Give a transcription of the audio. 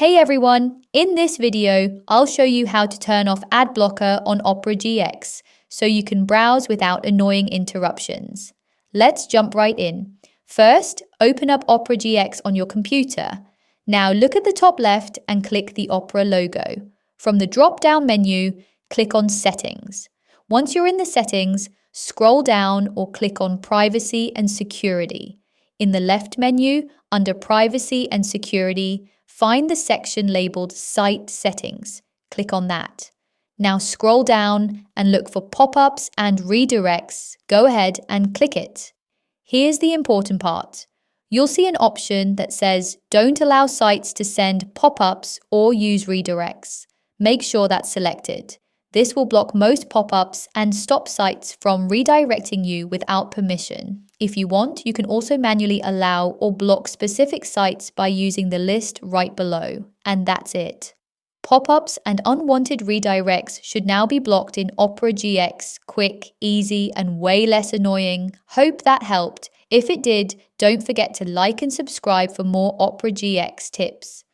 Hey everyone! In this video, I'll show you how to turn off ad blocker on Opera GX so you can browse without annoying interruptions. Let's jump right in. First, open up Opera GX on your computer. Now look at the top left and click the Opera logo. From the drop-down menu, click on Settings. Once you're in the settings, scroll down or click on Privacy and Security. In the left menu, under Privacy and Security, find the section labeled Site Settings. Click on that. Now scroll down and look for pop-ups and redirects. Go ahead and click it. Here's the important part. You'll see an option that says Don't allow sites to send pop-ups or use redirects. Make sure that's selected. This will block most pop-ups and stop sites from redirecting you without permission. If you want, you can also manually allow or block specific sites by using the list right below. And that's it. Pop-ups and unwanted redirects should now be blocked in Opera GX, quick, easy, and way less annoying. Hope that helped. If it did, don't forget to like and subscribe for more Opera GX tips.